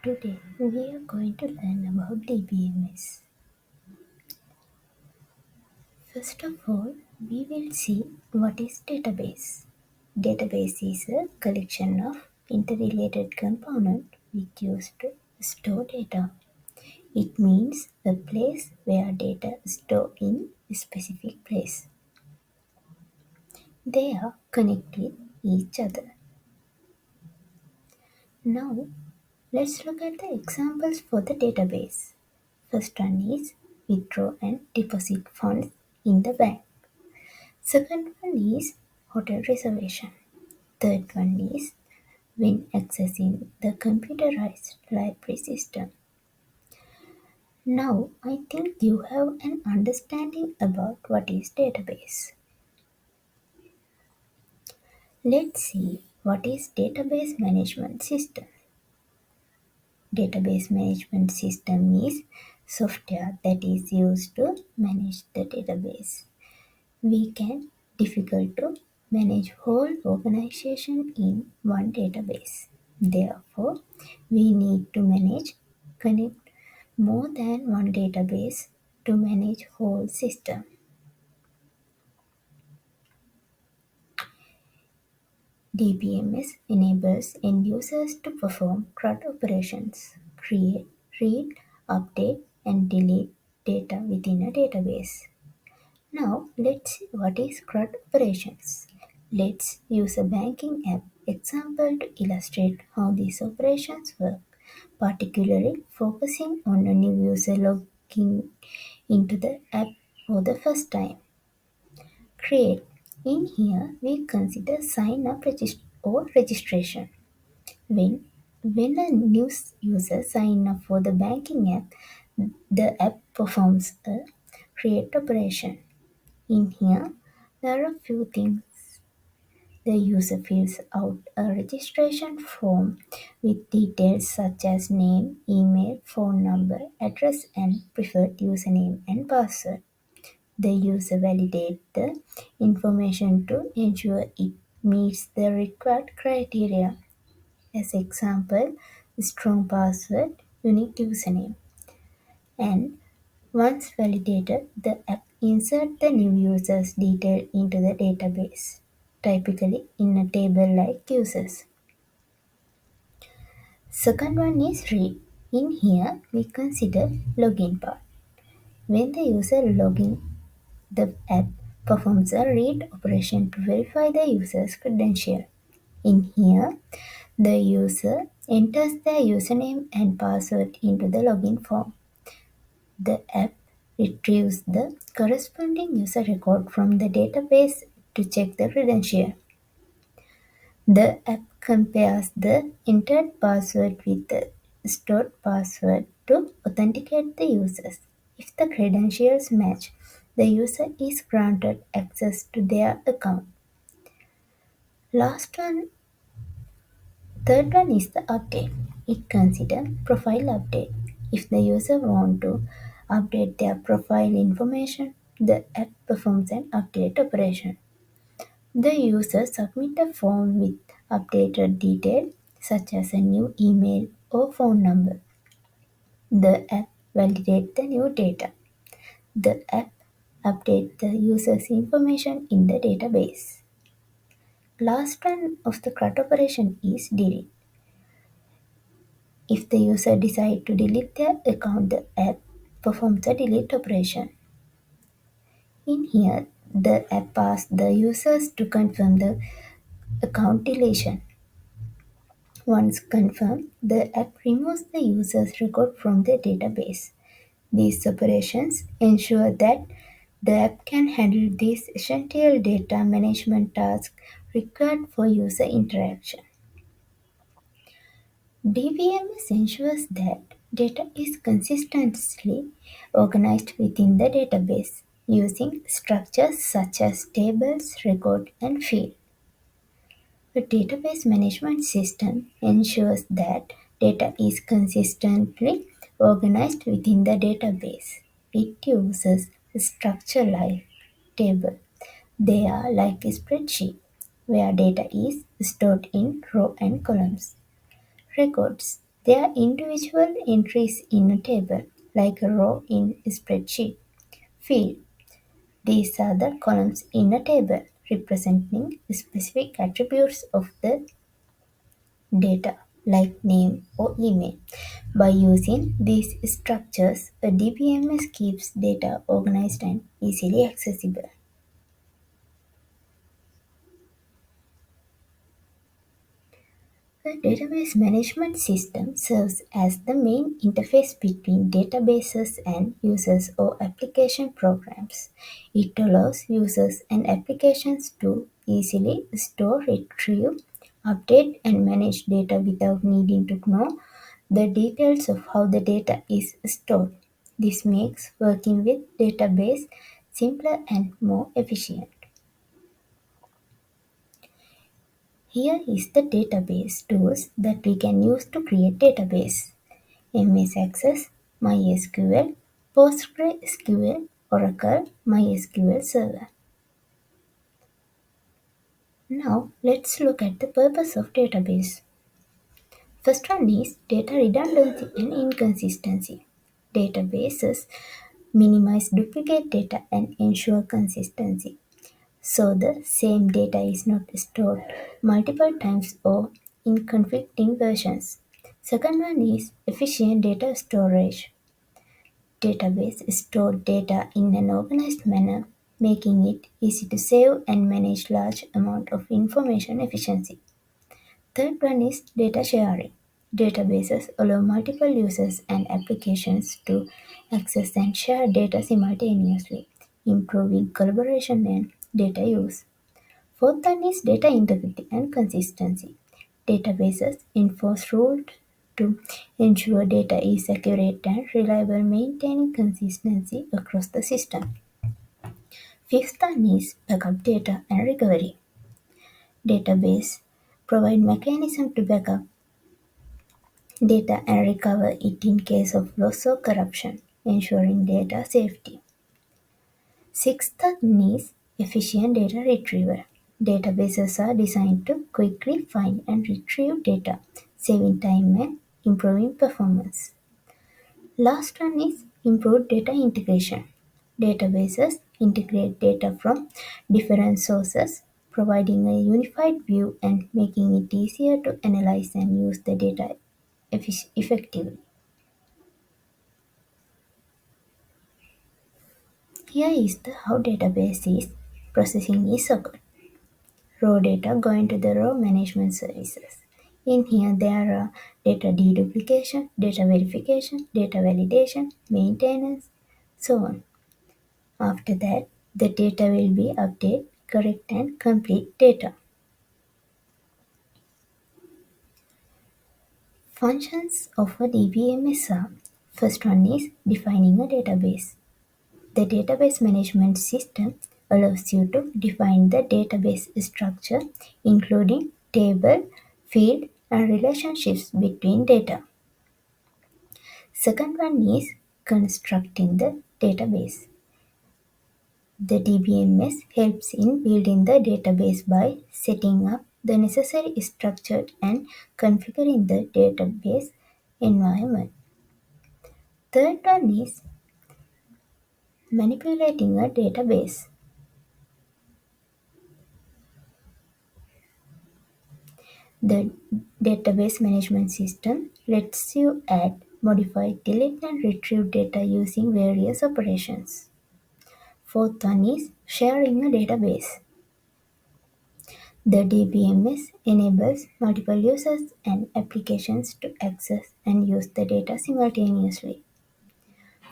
Today we are going to learn about DBMS. First of all, we will see what is database. Database is a collection of interrelated components which used to store data. It means a place where data is stored in a specific place. They are connected each other. Now, let's look at the examples for the database. First one is withdraw and deposit funds in the bank. Second one is hotel reservation. Third one is when accessing the computerized library system. Now I think you have an understanding about what is database. Let's see what is database management system. Database management system is software that is used to manage the database. We can difficult to manage whole organization in one database. Therefore, we need to connect more than one database to manage whole system. DBMS enables end users to perform CRUD operations, create, read, update, and delete data within a database. Now let's see what is CRUD operations. Let's use a banking app example to illustrate how these operations work, particularly focusing on a new user logging into the app for the first time. Create. In here, we consider sign up or registration. When a new user sign up for the banking app, the app performs a create operation. In here, there are a few things. The user fills out a registration form with details such as name, email, phone number, address, and preferred username and password. The user validates the information to ensure it meets the required criteria. As example, strong password, unique username. And once validated, the app inserts the new user's detail into the database, typically in a table like users. Second one is read. In here, we consider login part. When the user login, the app performs a read operation to verify the user's credential. In here, the user enters their username and password into the login form. The app retrieves the corresponding user record from the database to check the credential. The app compares the entered password with the stored password to authenticate the users. If the credentials match, the user is granted access to their account. Last one, third one is the update. It considers profile update. If the user want to update their profile information, the app performs an update operation. The user submit a form with updated details such as a new email or phone number. The app validates the new data. The app updates the user's information in the database. Last one of the CRUD operation is delete. If the user decides to delete their account, the app performs a delete operation. In here, the app asks the users to confirm the account deletion. Once confirmed, the app removes the user's record from the database. These operations ensure that the app can handle these essential data management tasks required for user interaction. DBMS ensures that data is consistently organized within the database using structures such as tables, record, and field. A database management system ensures that data is consistently organized within the database. It uses a structure like table. They are like a spreadsheet where data is stored in rows and columns. Records. They are individual entries in a table, like a row in a spreadsheet. Field. These are the columns in a table representing specific attributes of the data, like name or email. By using these structures, a DBMS keeps data organized and easily accessible. The database management system serves as the main interface between databases and users or application programs. It allows users and applications to easily store, retrieve, update, and manage data without needing to know the details of how the data is stored. This makes working with database simpler and more efficient. Here is the database tools that we can use to create database. MS Access, MySQL, PostgreSQL, Oracle, MySQL Server. Now let's look at the purpose of database. First one is data redundancy and inconsistency. Databases minimize duplicate data and ensure consistency. So the same data is not stored multiple times or in conflicting versions. Second one is efficient data storage. Database store data in an organized manner, making it easy to save and manage large amount of information efficiency. Third one is data sharing. Databases allow multiple users and applications to access and share data simultaneously, improving collaboration and data use. Fourth one is data integrity and consistency. Databases enforce rules to ensure data is accurate and reliable, maintaining consistency across the system. Fifth one is backup data and recovery. Database provide mechanism to backup data and recover it in case of loss or corruption, ensuring data safety. Sixth is efficient data retrieval. Databases are designed to quickly find and retrieve data, saving time and improving performance. Last one is improved data integration. Databases integrate data from different sources, providing a unified view and making it easier to analyze and use the data effectively. Here is the how database is processing is occurred. Raw data going to the raw management services. In here there are data deduplication, data verification, data validation, maintenance, so on. After that, the data will be updated, correct and complete data. Functions of a DBMS are: first one is defining a database. The database management system allows you to define the database structure, including table, field, and relationships between data. Second one is constructing the database. The DBMS helps in building the database by setting up the necessary structure and configuring the database environment. Third one is manipulating a database. The database management system lets you add, modify, delete, and retrieve data using various operations. Fourth one is sharing a database. The DBMS enables multiple users and applications to access and use the data simultaneously.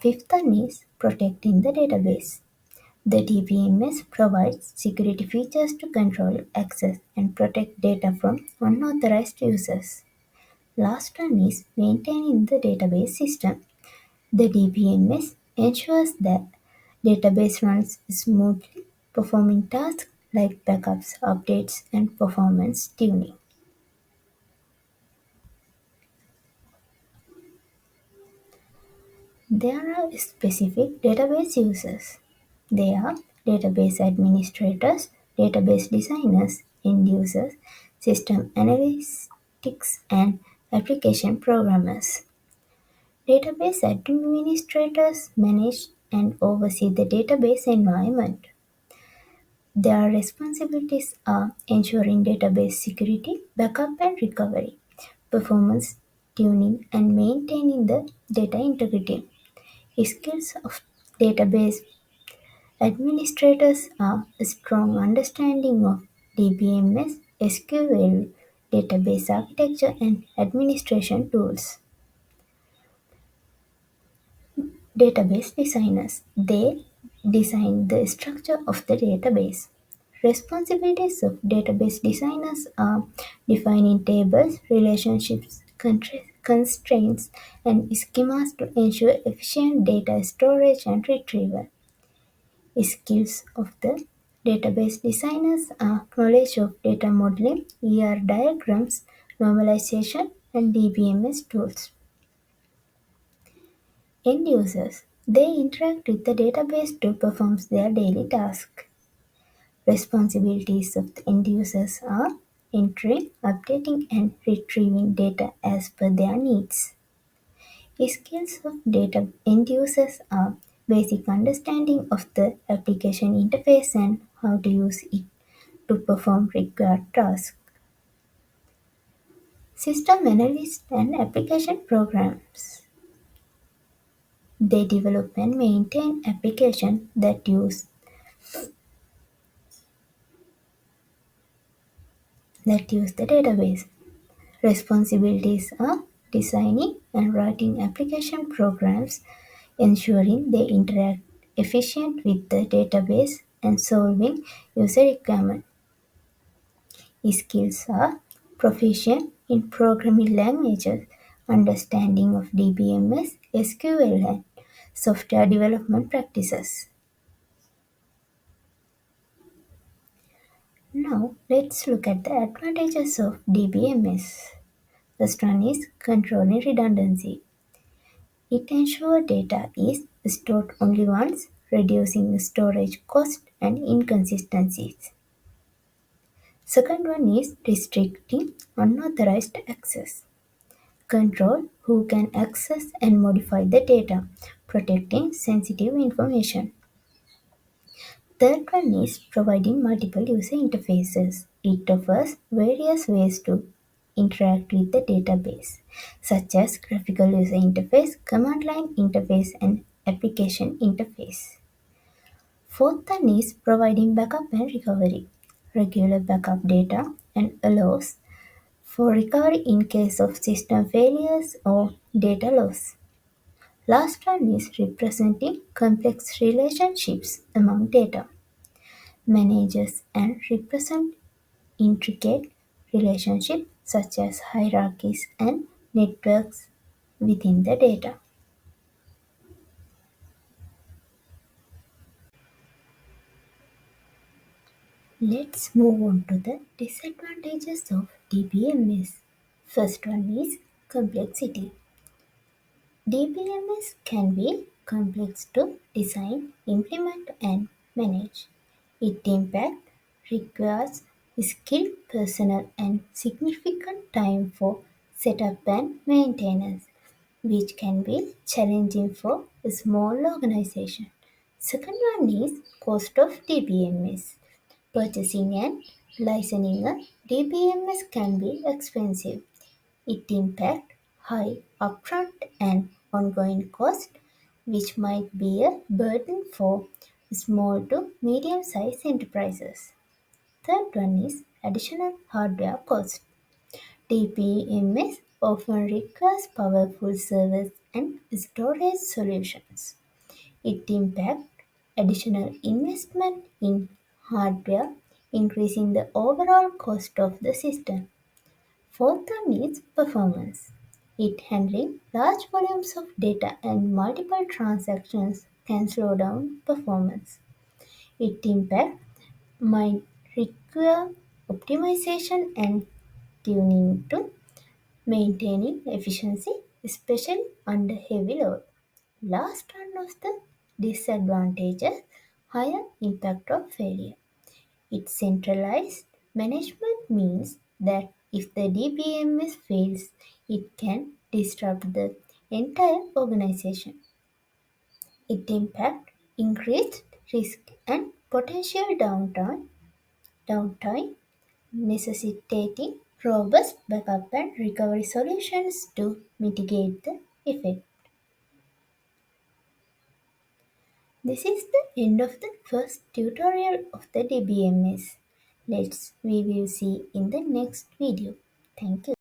Fifth one is protecting the database. The DBMS provides security features to control access and protect data from unauthorized users. Last one is maintaining the database system. The DBMS ensures that database runs smoothly, performing tasks like backups, updates, and performance tuning. There are specific database users. They are database administrators, database designers, end users, system analytics, and Application programmers. Database administrators manage and oversee the database environment. Their responsibilities are ensuring database security, backup and recovery, performance tuning, and maintaining the data integrity. Skills of database administrators are a strong understanding of DBMS, SQL, database architecture, and administration tools. Database designers. They design the structure of the database. Responsibilities of database designers are defining tables, relationships, constraints, and schemas to ensure efficient data storage and retrieval. Skills of the database designers are knowledge of data modeling, diagrams, normalization, and DBMS tools. End users. They interact with the database to perform their daily tasks. Responsibilities of the end users are entering, updating, and retrieving data as per their needs. Skills of data end users are basic understanding of the application interface and how to use it to perform required tasks. System analysts and application programs. They develop and maintain applications that use the database. Responsibilities are designing and writing application programs, ensuring they interact efficient with the database and solving user requirements. Skills are proficient in programming languages, understanding of DBMS, SQL, and software development practices. Now let's look at the advantages of DBMS. First one is controlling redundancy. It ensures data is stored only once, reducing storage cost and inconsistencies. Second one is restricting unauthorized access. Control who can access and modify the data, protecting sensitive information. Third one is providing multiple user interfaces. It offers various ways to interact with the database, such as graphical user interface, command line interface, and application interface. Fourth one is providing backup and recovery. Regular backup data and allows for recovery in case of system failures or data loss. Last one is representing complex relationships among data. Manages and represent intricate relationships such as hierarchies and networks within the data. Let's move on to the disadvantages of DBMS. First one is complexity. DBMS can be complex to design, implement, and manage. Its impact requires skilled personnel and significant time for setup and maintenance, which can be challenging for a small organization. Second one is cost of DBMS. Purchasing and licensing a DBMS can be expensive. It impacts high upfront and ongoing cost, which might be a burden for small to medium-sized enterprises. Third one is additional hardware cost. DBMS often requires powerful servers and storage solutions. It impacts additional investment in hardware, increasing the overall cost of the system. Fourth one is performance. It handling large volumes of data and multiple transactions can slow down performance. It impact might require optimization and tuning to maintaining efficiency, especially under heavy load. Last one of the disadvantages, higher impact of failure. Its centralized management means that If the DBMS fails, it can disrupt the entire organization. It impact increased risk and potential downtime necessitating robust backup and recovery solutions to mitigate the effect. This is the end of the first tutorial of the DBMS. We will see in the next video. Thank you.